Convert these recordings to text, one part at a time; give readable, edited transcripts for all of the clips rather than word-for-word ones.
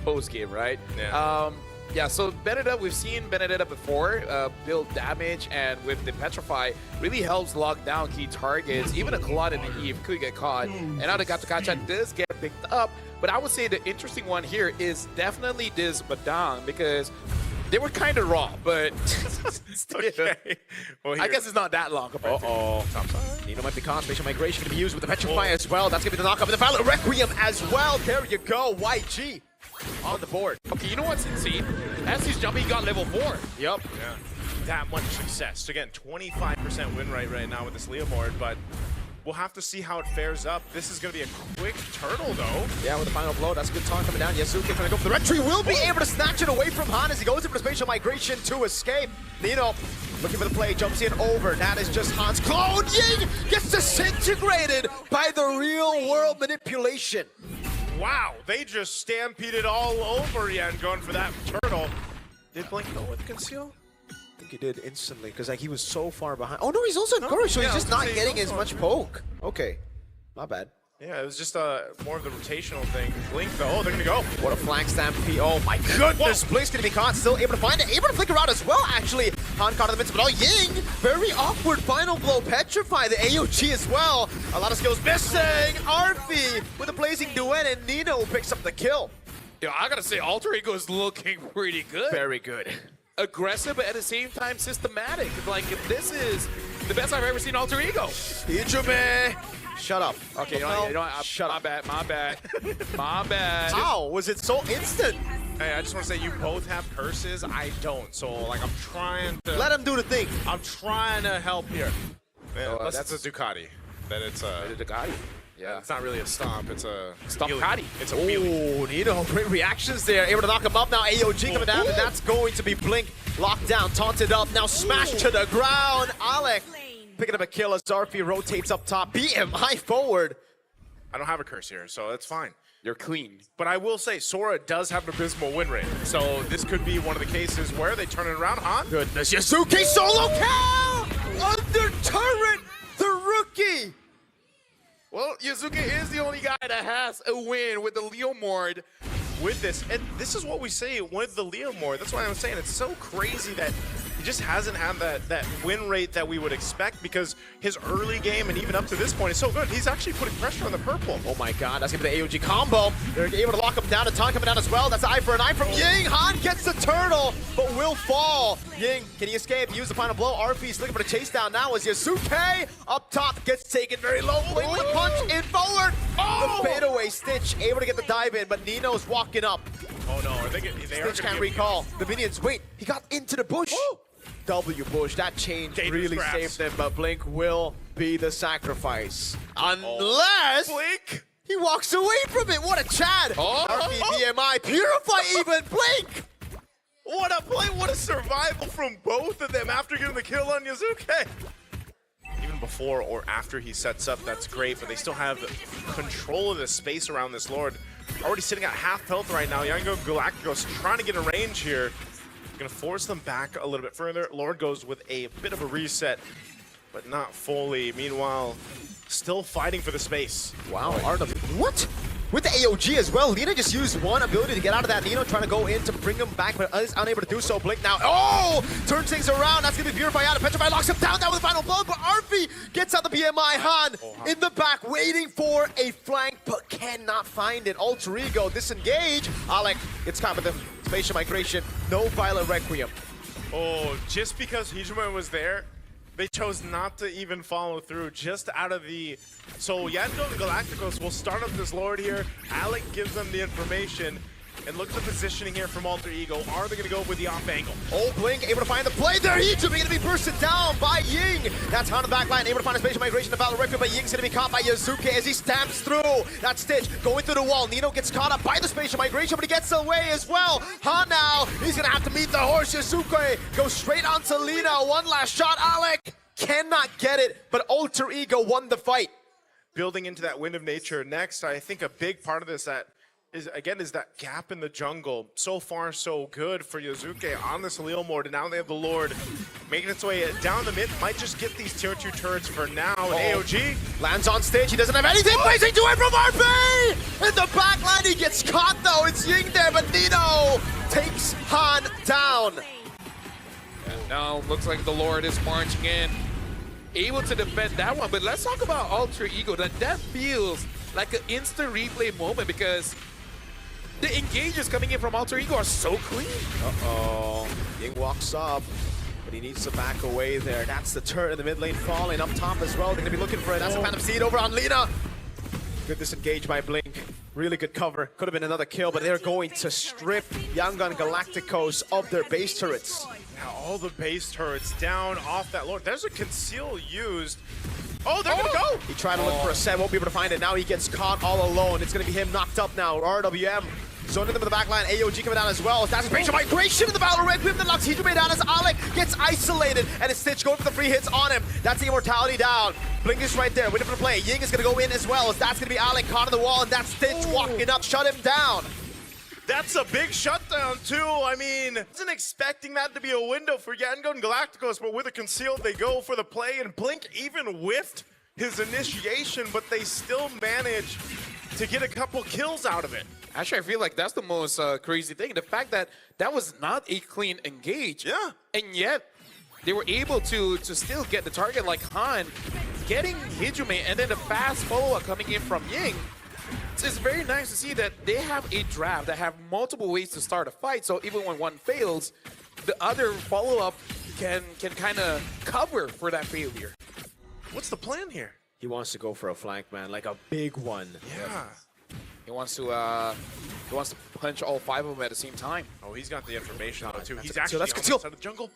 post game, right? Yeah. Yeah, so Benedetta, we've seen Benedetta before build damage, and with the Petrify, really helps lock down key targets. Even a Claude in the Eve could get caught, and now the Gatsukacha does get picked up. But I would say the interesting one here is definitely this Badang, because they were kind of raw, but Okay. Well, I guess it's not that long. Uh-oh. Nino might be caught. Spatial migration can be used with the Petrify as well. That's going to be the knockup. And the Violet Requiem as well. There you go. YG on the board. Okay, you know what's insane? As he's jumping, he got level 4. Yep. Yeah. That much success. Again, 25% win rate right now with this Leomord, but we'll have to see how it fares up. This is going to be a quick turtle, though. Yeah, with the final blow. That's a good time coming down. Yasuke going to go for the red tree. Will be able to snatch it away from Han as he goes in for the spatial migration to escape. Nino looking for the play, jumps in over. That is just Han's clone. Ying gets disintegrated by the real world manipulation. Wow, they just stampeded all over Yangon for that turtle. Did Blink go with conceal? I think he did instantly because like he was so far behind. Oh no, he's also encouraged, so yeah, he's just I was not gonna say getting he's as also much poke. Okay, not bad. Yeah, it was just more of the rotational thing. Blink, though, oh, they're going to go. What a flank stampede. Oh my goodness, Blink's gonna be caught, still able to find it, able to flicker out as well, actually. Han caught in the midst, but oh, Ying, very awkward final blow, Petrify, the AOG as well. A lot of skills missing, Arfi with a blazing duet, and Nino picks up the kill. Yeah, I gotta say, Alter Ego is looking pretty good. Very good. Aggressive, but at the same time systematic. Like, this is the best I've ever seen Alter Ego. Ijume! Shut up. Okay, Shut my up. bad, my bad. My bad. How was it so instant? Hey, I just want to say you both have curses. I don't. So, like, I'm trying to... Let him do the thing. I'm trying to help here. Yeah, Oh, that's a Ducati. Then it's a... The guy. Yeah. It's not really a stomp. It's a... Stompati. It's a wheelie. Oh, Nino, great reactions there. Able to knock him up now. AOG coming down, and that's going to be Blink locked down, taunted up. Now smashed to the ground. Alec picking up a kill as Zarfi rotates up top. BMI forward. I don't have a curse here, so that's fine. You're clean. But I will say, Sora does have an abysmal win rate. So this could be one of the cases where they turn it around, Han. Goodness, Yasuke solo kill! Under turret, the rookie! Well, Yuzuki is the only guy that has a win with the Leomord. With this, and this is what we say with the Leomord. That's why I'm saying it's so crazy that he just hasn't had that win rate that we would expect, because his early game and even up to this point is so good. He's actually putting pressure on the purple. Oh my god, that's gonna be the AOG combo. They're able to lock him down, a ton coming down as well. That's an eye for an eye from Ying. Han gets the turtle, but will fall. Ying, can he escape? Use the final blow. Arfi's looking for the chase down now as Yasuke up top gets taken very low. Blink with a punch in forward. Oh! The fadeaway Stitch able to get the dive in, but Nino's walking up. Oh no, they Stitch can't recall. The minions, wait, he got into the bush. W bush, that change Dangerous really grass. saved them, but Blink will be the sacrifice. Unless Blink! he walks away from it. What a Chad! RP, BMI, Purify even, Blink! What a play, what a survival from both of them after getting the kill on Yuzuke. Even before or after he sets up, that's great, but they still have control of the space around this Lord. Already sitting at half health right now. Yangon Galacticos trying to get a range here. Gonna force them back a little bit further. Lord goes with a bit of a reset, but not fully. Meanwhile, still fighting for the space. Wow, Arnav, what? With the AOG as well, Lina just used one ability to get out of that. Nino trying to go in to bring him back, but is unable to do so. Blink now, oh! Turns things around, that's gonna be Purify out. Petrify locks him down with the final blow, but Arfi gets out the BMI. Han in the back, waiting for a flank, but cannot find it. Alter Ego disengage. Alec gets caught with the spatial migration. No Violet Requiem. Oh, just because Hijume was there, they chose not to even follow through, just out of the... So Yangon Galacticos will start up this Lord here. Alec gives them the information. And look at the positioning here from Alter Ego. Are they going to go with the off angle? Oh, Blink able to find the play there. Hijume going to be bursted down by Ying. That's on the back line, able to find a spatial migration to Violet Requiem, but Ying's going to be caught by Yuzuke as he stamps through. That Stitch going through the wall. Nino gets caught up by the spatial migration, but he gets away as well. Han now, he's going to have to meet the horse. Yuzuke goes straight onto Lina. One last shot. Alec cannot get it, but Alter Ego won the fight. Building into that Wind of Nature next, I think a big part of this that is that gap in the jungle. So far, so good for Yazuke on this Leo mode, and now they have the Lord making its way down the mid. Might just get these tier 2 turrets for now. And AOG lands on stage, he doesn't have anything, blazing to it from RP! In the back line, he gets caught though, it's Ying there, but Nino takes Han down. And now looks like the Lord is marching in, able to defend that one. But let's talk about Alter Ego. That feels like an instant replay moment because the engages coming in from Alter Ego are so clean. Uh-oh. Ying walks up, but he needs to back away there. That's the turret in the mid lane falling up top as well. They're going to be looking for it. That's a Phantom Seed over on Lina. Good disengage by Blink. Really good cover. Could have been another kill, but they're going to strip Yangon Galacticos of their base turrets. Now all the base turrets down off that Lord. There's a conceal used. Oh, they're gonna go! He tried to look for a set, won't be able to find it. Now he gets caught all alone. It's gonna be him knocked up now. RWM zoning them in the back line. AOG coming down as well. That's spatial migration in the battle. Red Whip that knocks Hijime down as Alec gets isolated. And it's Stitch going for the free hits on him. That's the immortality down. Blink is right there, waiting for the play. Ying is gonna go in as well. That's gonna be Alec caught on the wall, and that's Stitch walking up, shut him down. That's a big shutdown too. I mean, wasn't expecting that to be a window for Yangon Galacticos, but with a concealed, they go for the play, and Blink even whiffed his initiation, but they still managed to get a couple kills out of it. Actually, I feel like that's the most crazy thing. The fact that that was not a clean engage. Yeah. And yet, they were able to still get the target like Han, getting Hijime, and then the fast follow-up coming in from Ying. It's very nice to see that they have a draft that have multiple ways to start a fight, so even when one fails, the other follow-up can kind of cover for that failure. What's the plan here? He wants to go for a flank, man, like a big one. Yeah. He wants to punch all 5 of them at the same time. Oh, he's got the information on it too. He's conceal, actually that's on the conceal. side of the jungle.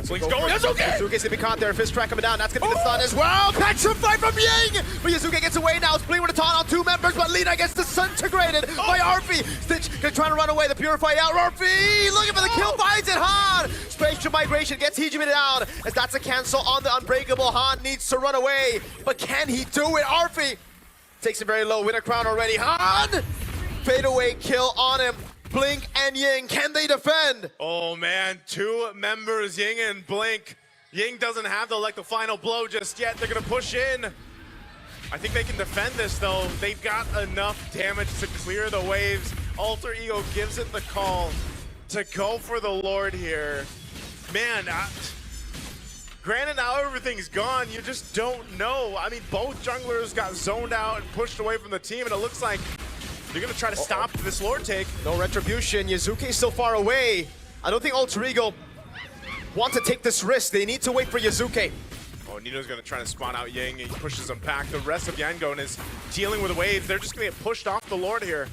Blink's going. That's okay. Yazuke's gonna be caught there. Fist track coming down. That's gonna be the stun as well. Petrified from Ying. But Yazuke gets away now. It's Blink with a taunt on 2 members, but Lina gets disintegrated by Arfi. Stitch trying to run away. The Purify out. Arfi looking for the kill. Finds it. Han. Spatial migration gets Hijime down. As that's a cancel on the Unbreakable. Han needs to run away, but can he do it? Arfi takes it very low. Win a crown already. Han. Fadeaway kill on him. Blink and Ying, can they defend? Oh man, 2 members, Ying and Blink. Ying doesn't have the final blow just yet. They're gonna push in. I think they can defend this though. They've got enough damage to clear the waves. Alter Ego gives it the call to go for the Lord here. Man, granted now everything's gone, you just don't know. I mean, both junglers got zoned out and pushed away from the team, and it looks like they're gonna try to stop this Lord take. No retribution. Yazuke's still far away. I don't think Alter Ego want to take this risk. They need to wait for Yazuke. Oh, Nino's gonna try to spawn out Ying. He pushes him back. The rest of Yangon is dealing with waves. They're just gonna get pushed off the Lord here.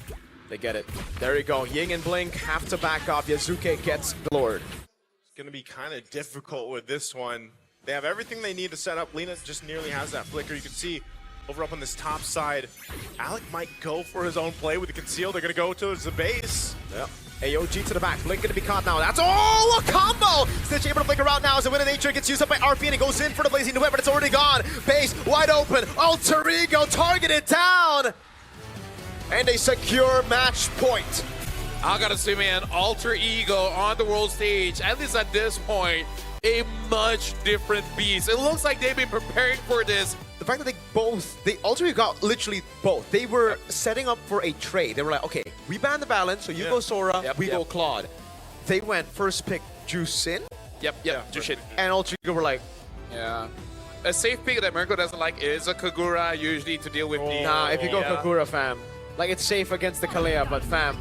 They get it. There you go. Ying and Blink have to back off. Yazuke gets the Lord. It's gonna be kind of difficult with this one. They have everything they need to set up. Lina just nearly has that flicker. You can see over up on this top side, Alec might go for his own play with the conceal. They're gonna go towards the base. Yep. AOG to the back. Blink gonna be caught now. That's a combo! Stitch able to flick around now as the Wind of Nature gets used up by RP, and it goes in for the Blazing Duet, but it's already gone. Base wide open. Alter Ego targeted down. And a secure match point. I gotta say, man, Alter Ego on the world stage, at least at this point, a much different beast. It looks like they've been preparing for this. The fact that they Alter Ego got literally both. They were setting up for a trade. They were like, okay, we ban the balance, so you go Sora, we go Claude. They went first pick Jusin. Yep, Jushin. And Alter Ego were like, yeah. A safe pick that Mirko doesn't like is a Kagura, usually to deal with the... nah, if you go Kagura, fam. Like, it's safe against the Kalea, but fam,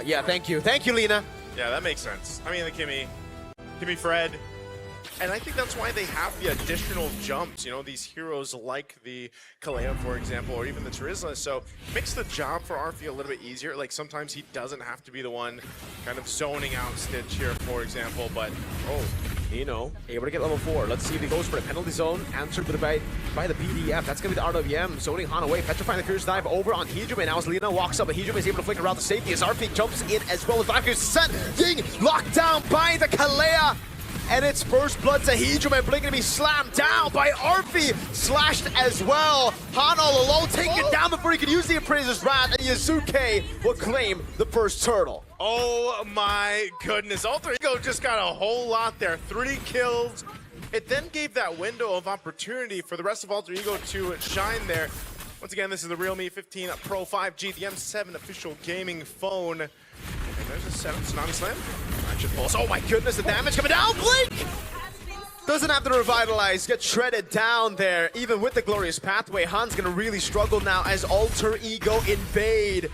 yeah, thank you. Thank you, Lina. Yeah, that makes sense. I mean, the Kimmy Fred. And I think that's why they have the additional jumps, you know, these heroes like the Kalea, for example, or even the Terizla. So makes the job for Arfi a little bit easier. Like, sometimes he doesn't have to be the one kind of zoning out Stitch here, for example. But, Nino able to get level 4. Let's see if he goes for a penalty zone. Answered by the BDF. That's going to be the RWM. Zoning Han away. Petrifying the Fierce Dive over on Hijime. Now as Lina walks up, but Hijime is able to flicker around the safety as Arfi jumps in as well as Valkyrie's sent. Ying locked down by the Kalea. and it's first blood to Hedrum, and Blink gonna be slammed down by Arfi, slashed as well. Han all alone, taken down before he can use the Appraiser's Wrath, and Yazuke will claim the first turtle. Oh my goodness, Alter Ego just got a whole lot there. 3 kills. It then gave that window of opportunity for the rest of Alter Ego to shine there. Once again, this is the Realme 15 Pro 5G, the M7 official gaming phone. And there's a 7 Tsunami Slam. Action pulse. Oh my goodness, the damage coming down. Blink doesn't have to revitalize, get shredded down there. Even with the glorious pathway, Han's gonna really struggle now as Alter Ego invade.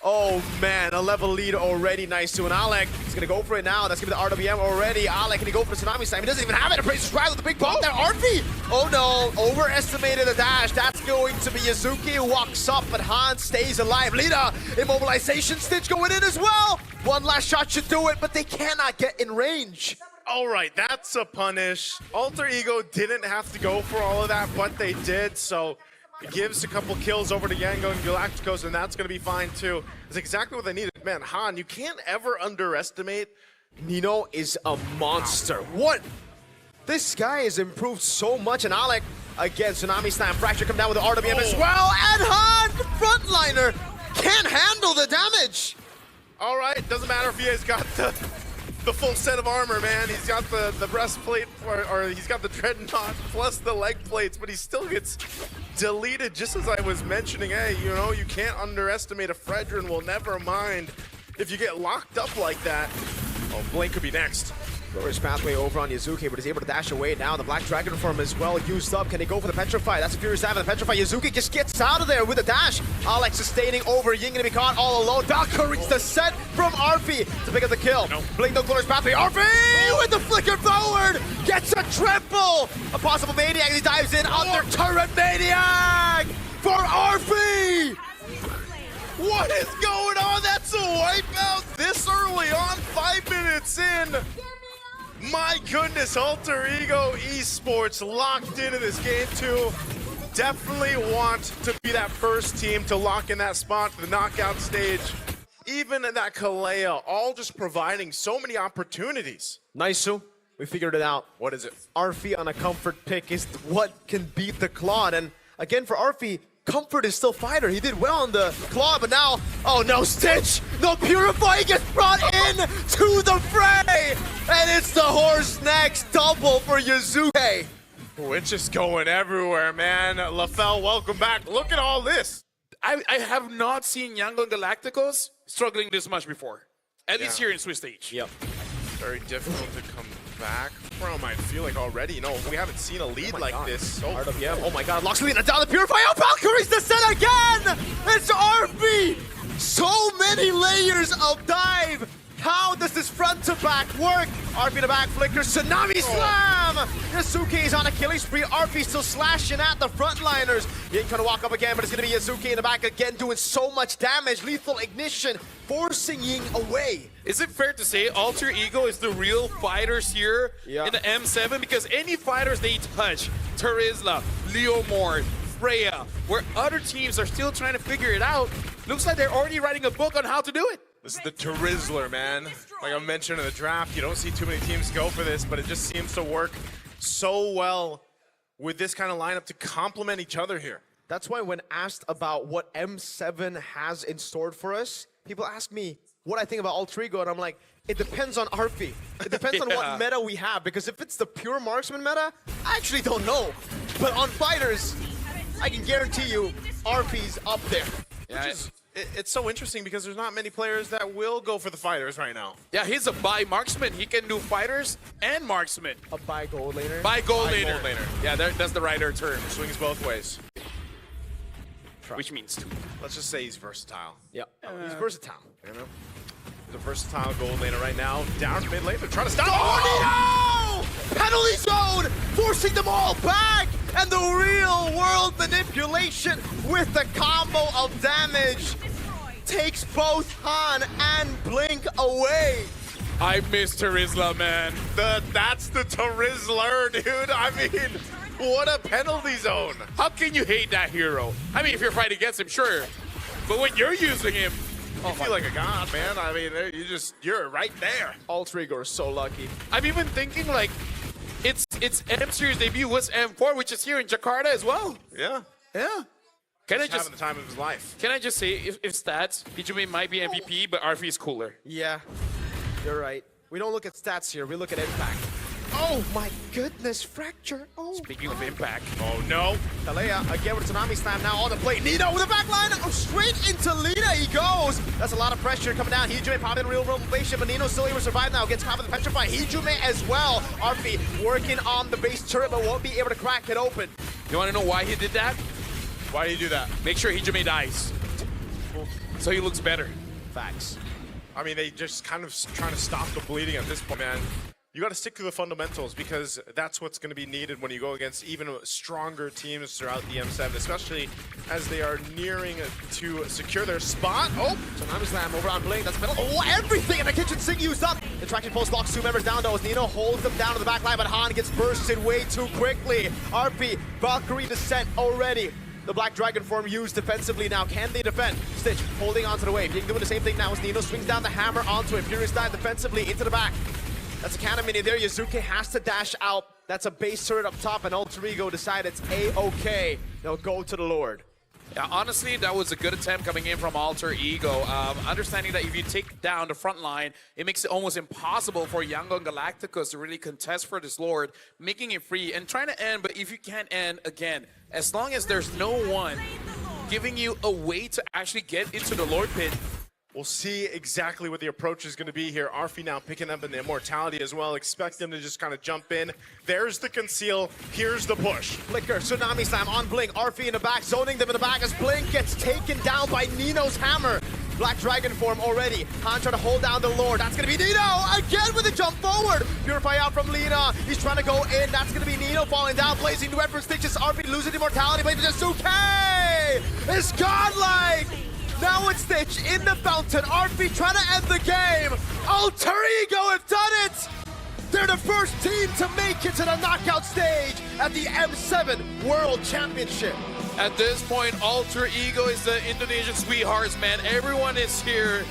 Oh man, a level lead already. Nice to an Alec. He's gonna go for it now. That's gonna be the RWM already. Alec, can he go for the Tsunami Slam? He doesn't even have it. Appraiser's Wrath with the big bomb there. Arfi! Oh no, overestimated the dash. That's going to be Yazuki who walks up, but Han stays alive. Lita, immobilization stitch going in as well. One last shot should do it, but they cannot get in range. All right, that's a punish. Alter Ego didn't have to go for all of that, but they did, so it gives a couple kills over to Yangon Galacticos, and that's going to be fine too. It's exactly what they needed. Man, Han, you can't ever underestimate. Nino is a monster. What? This guy has improved so much, and Alec, again, Tsunami Slam, Fracture come down with the RWM as well, and Han, the frontliner, can't handle the damage. All right, doesn't matter if he has got the full set of armor, man. He's got the breastplate, or he's got the dreadnought plus the leg plates, but he still gets deleted. Just as I was mentioning, hey, you know, you can't underestimate a Fredrin. Will never mind if you get locked up like that. Oh, Blink could be next. Glorious pathway over on Yazuki, but he's able to dash away now. The Black Dragon form is well used up. Can he go for the Petrify? That's a Furious Dive, and the Petrify. Yazuki just gets out of there with a dash. Alex sustaining over. Ying gonna be caught all alone. Valkyrie's the set from Arfi to pick up the kill. Nope. Blink, no Glorious pathway. Arfi with the flicker forward gets a triple. A possible Maniac. He dives in under turret Maniac for Arfi. What is going on? That's a wipeout this early on, 5 minutes in. My goodness, Alter Ego Esports locked into this game too. Definitely want to be that first team to lock in that spot to the knockout stage. Even in that Kalea, all just providing so many opportunities. Nice, we figured it out. What is it? Arfi on a comfort pick is what can beat the Claude. And again, for Arfi, comfort is still fighter. He did well on the claw, but now, oh no, Stitch! No Purify, he gets brought in to the fray! And it's the horse next double for Yazuke. Oh, it's just going everywhere, man. LaFell, welcome back. Look at all this. I have not seen Yangon Galacticos struggling this much before. At least here in Swiss Stage. Yep. Very difficult to come back from, I feel like already. You know, we haven't seen a lead like this. So RWM, oh my god, locks Lena down the Purify. Oh, Valkyrie's the set again! It's Arfi! So many layers of dive! How does this front to back work? Arfi the back flicker, Tsunami Slam! Yazuki is on a killing spree. Arfi still slashing at the frontliners. Ying trying to walk up again, but it's gonna be Yazuki in the back again, doing so much damage. Lethal ignition, forcing Ying away. Is it fair to say Alter Ego is the real fighters here in the M7? Because any fighters they touch, Terizla, Leomord, Freya, where other teams are still trying to figure it out, looks like they're already writing a book on how to do it. This is the Terizla, man. Like I mentioned in the draft, you don't see too many teams go for this, but it just seems to work so well with this kind of lineup to complement each other here. That's why when asked about what M7 has in store for us, people ask me what I think about Alter Ego, and I'm like, it depends on Arfi. It depends on what meta we have, because if it's the pure marksman meta, I actually don't know. But on fighters, I can guarantee you Arfi's up there. Yeah, it's so interesting because there's not many players that will go for the fighters right now. yeah, he's a bi-marksman. He can do fighters and marksman. A buy gold laner. Bi-gold laner. Yeah, that's the right term. Swings both ways. Which means two. Let's just say he's versatile. Yeah, he's versatile. You know? The versatile gold laner right now. Down mid lane. They're trying to stop. Oh, no! Penalty zone! Forcing them all back! And the real world manipulation with the combo of damage takes both Han and Blink away. I miss Terizla, man. That's the Terizla, dude. I mean, what a penalty zone. How can you hate that hero? I mean, if you're fighting against him, sure. But when you're using him, You feel like a god, man. I mean, you're right there. Alter Ego is so lucky. I'm even thinking like its M series debut was M4, which is here in Jakarta as well. Yeah. Yeah. Can I He's just having the time of his life. Can I just say, if stats, Hijime might be MVP, but RV is cooler. Yeah, you're right. We don't look at stats here, we look at impact. Oh my goodness, fracture. Oh. Speaking of impact. Oh, no. Talea again with a Tsunami Slam now on the plate. Nino with a backline. Oh, straight into Lina he goes. That's a lot of pressure coming down. Hijime popping in real world spaceship, but Nino still able to survive now. Gets caught with the Petrify. Hijime as well. Arfi working on the base turret, but won't be able to crack it open. You want to know why he did that? Why do you do that? Make sure Hijime dies. So he looks better. Facts. I mean, they just kind of trying to stop the bleeding at this point, man. You got to stick to the fundamentals because that's what's going to be needed when you go against even stronger teams throughout the M7, especially as they are nearing to secure their spot. Oh, Tsunami Slam over on Blink. That's metal. Oh, everything in the kitchen sink used up. The traction post locks two members down though as Nino holds them down to the back line, but Han gets bursted way too quickly. RP, Valkyrie descent already. The Black Dragon form used defensively now. Can they defend? Stitch holding onto the wave. He's doing the same thing now as Nino swings down the hammer onto it. Furious dive defensively into the back. That's a cannon mini there. Yazuki has to dash out. That's a base turret up top, and Alter Ego decide it's A-OK. They'll go to the Lord. Yeah, honestly, that was a good attempt coming in from Alter Ego. Understanding that if you take down the front line, it makes it almost impossible for Yangon Galacticos to really contest for this Lord, making it free and trying to end. But if you can't end, again, as long as there's no one giving you a way to actually get into the Lord pit, we'll see exactly what the approach is going to be here. Arfi now picking up in the immortality as well. Expect them to just kind of jump in. There's the conceal. Here's the push. Flicker, Tsunami Slam on Blink. Arfi in the back, zoning them in the back as Blink gets taken down by Nino's hammer. Black Dragon form already. Han trying to hold down the Lord. That's going to be Nino again with a jump forward. Purify out from Lina. He's trying to go in. That's going to be Nino falling down. Blazing to for Stitches. Arfi losing immortality. But Yasuke is godlike. Now it's Stitch in the fountain. RP trying to end the game. Alter Ego have done it. They're the first team to make it to the knockout stage at the M7 World Championship. at this point, Alter Ego is the Indonesian sweethearts, man. Everyone is here